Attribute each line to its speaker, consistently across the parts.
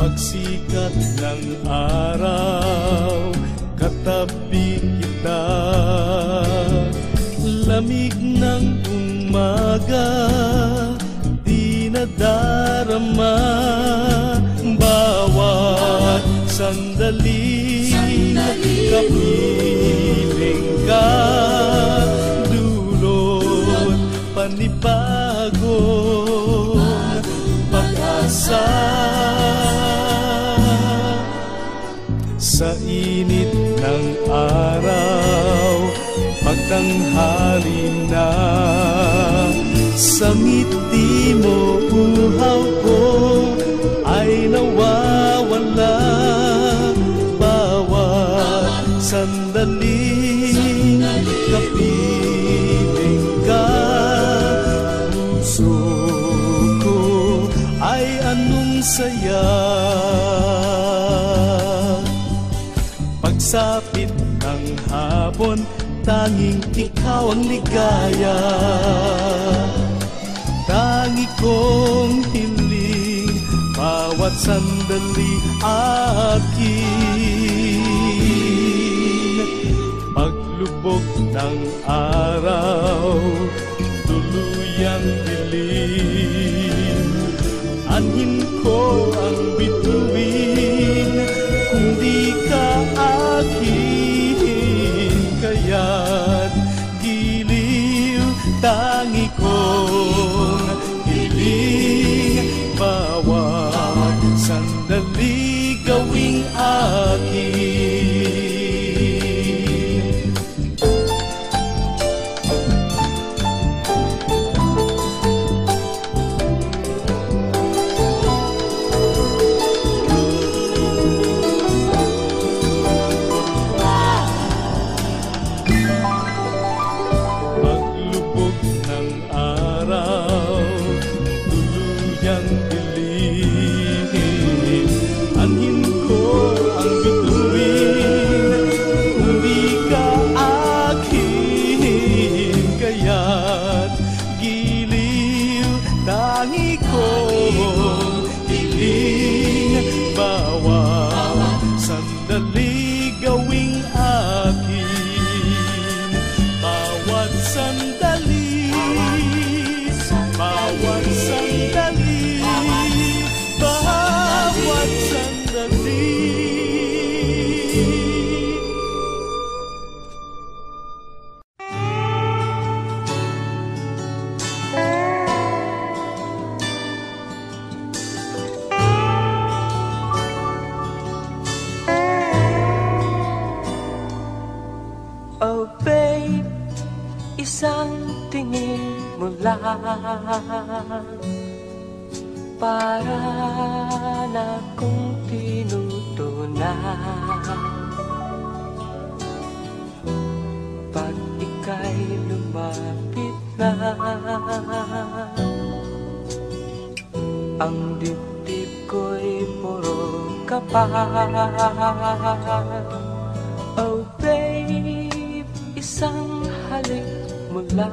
Speaker 1: pagsikat ng araw, katabi kita. Lamig ng umaga, di nadarama. Bawat sandali, kapiling ka. Dulot panibagong pag-asa. Sa init ng araw, pagtanghali na, sa ngiti mo uhaw ko ay nawawala. Bawat sandali, kapiling ka. Puso ko ay anong saya. Pagsapit ng hapon, tanging ikaw ang ligaya. Tangi kong hiling, bawat sandali akin. Paglubog ng araw, tuluyang dilim. Anhin ko ang bituin, kung di ka akin. Kaya't giliw, tangi kong hiling. Bawat sandali gawing akin.
Speaker 2: Oh babe, isang tingin mo lang para na kong tinutunan. Pag ika'y lumapit na, ang dibdib ko'y puro kapa. Oh babe, isang halik mo lang,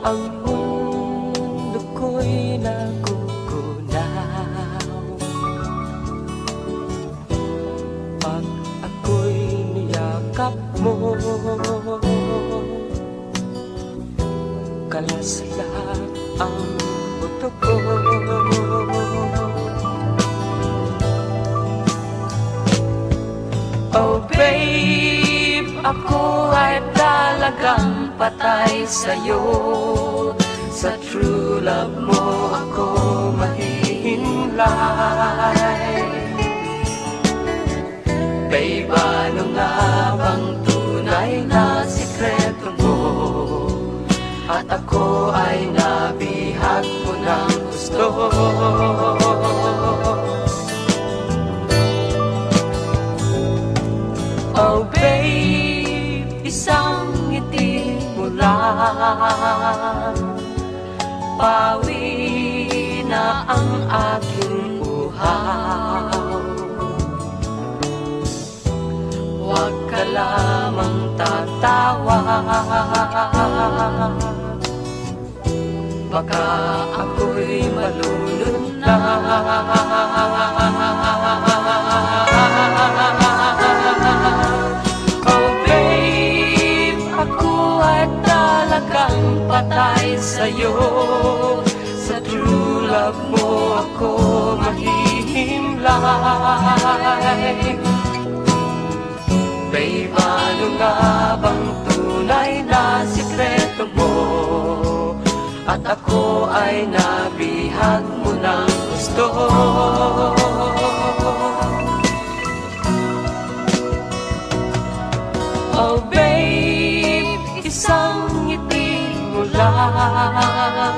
Speaker 2: ang mundo ko'y nagugunaw. Pag ako'y niyakap mo, kalas lahat ang buto ko. Oh babe, ako ay talagang patay sa'yo. Sa true love mo ako mahihinlay. Babe, ano nga bang tunay na sikreto mo? At ako ay nabihag mo ng gusto. Oh babe, isang ngiti mo lang, pawi na ang aking uhaw. Huwag ka lamang tatawa, baka ako'y malunod na. Oh babe, ako ay talagang patay sa'yo. Sa true love mo ako mahihimlay. Babe, ano nga bang tunay na sikreto mo? At ako ay nabihag mo ng gusto. Oh babe, isang ngiti mo lang,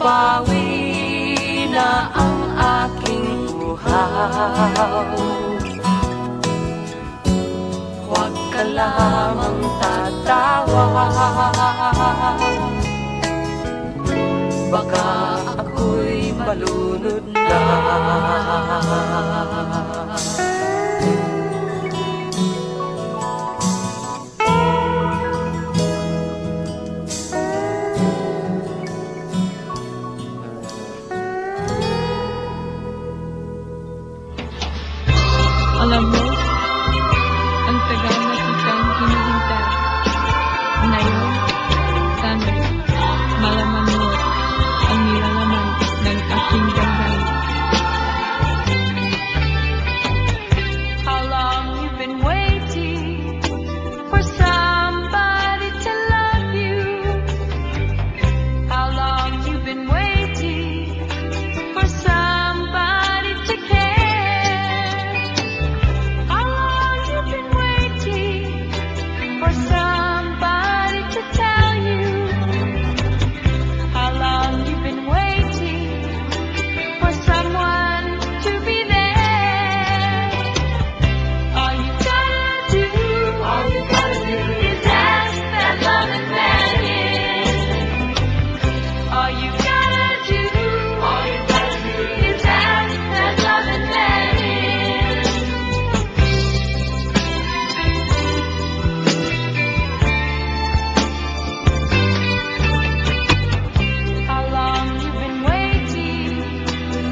Speaker 2: pawi na ang aking uhaw. Huwag ka lamang tatawa, baka ako'y malunod na.
Speaker 3: Alam mo, ang tagal na kitang hinihintay. Ngayon, sana malaman mo ang nilalaman ng aking damdamin. How long you've been waiting for somebody to love you? How long you've been waiting for somebody to care? How long you've been waiting for somebody to tell you? How long you've been waiting for someone to be there? All you gotta do, is ask that loving man in. All you gotta do, is ask that loving man in. How long you've been waiting,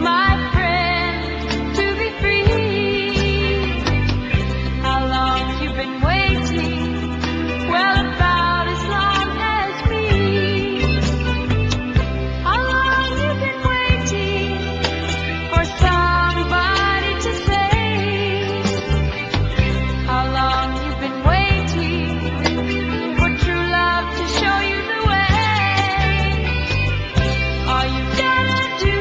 Speaker 3: my friend, to be free? How long you've been waiting? Well, about as long as me. How long you've been waiting for somebody to say? How long you've been waiting for true love to show you the way? All you gotta do,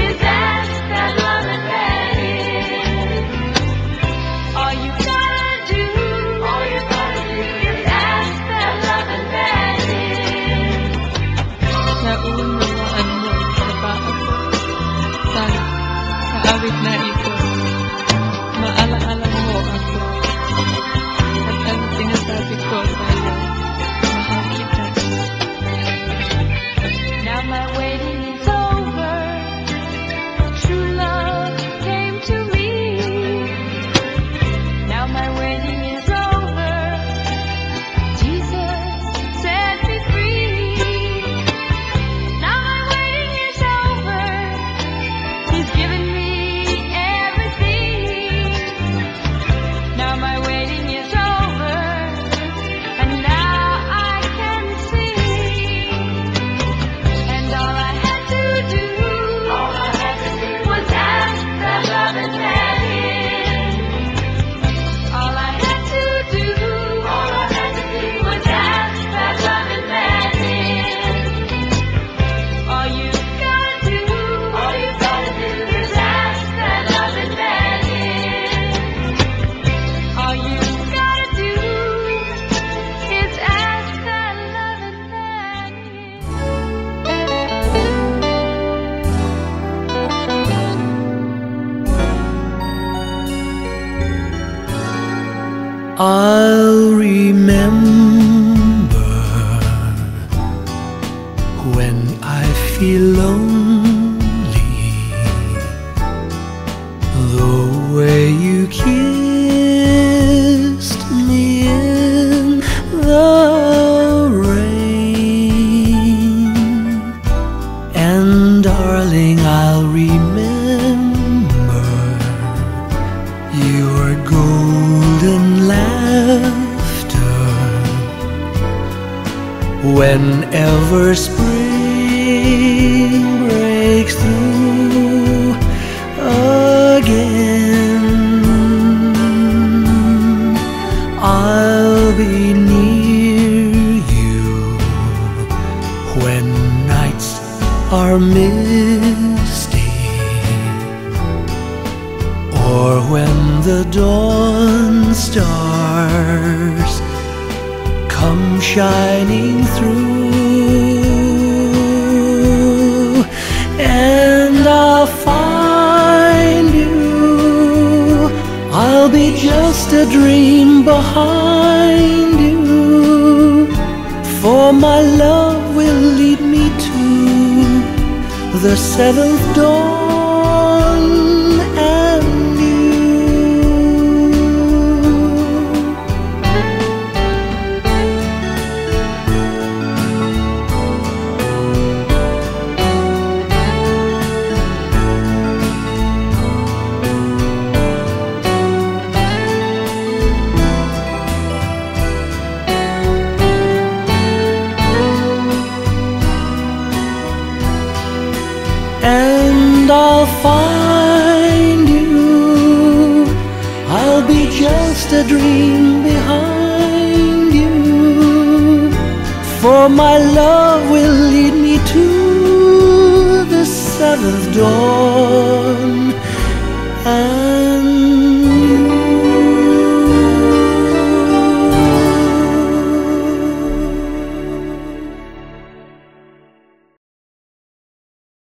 Speaker 3: is ask that loving man in. All you gotta do, is ask that loving man in. Naunawaan mo sa baba ko. Sana, sa awit na ito, maalaala mo ako. At ang sinasabi ko sa'yo, mahal kita.
Speaker 2: Now my waiting is over. True love came to me. Now my waiting is over. Jesus set me free. Now my waiting is over. He's given me everything. Now my waiting is over. And now I can see. And all I had to do, was ask that loving man in. All I had to do, was ask that loving man in. All you gotta do, is ask that loving man in. All you gotta do, is ask that loving man in.
Speaker 1: I'll remember when I feel lonely, the way you kissed me in the rain. Whenever spring breaks through again, I'll be near you when nights are misty, or when the dawn stars come shining through, and I'll find you. I'll be just a dream behind you, for my love will lead me to the seventh dawn and you. And I'll find you. I'll be just a dream behind you, for my love will lead me to the seventh dawn.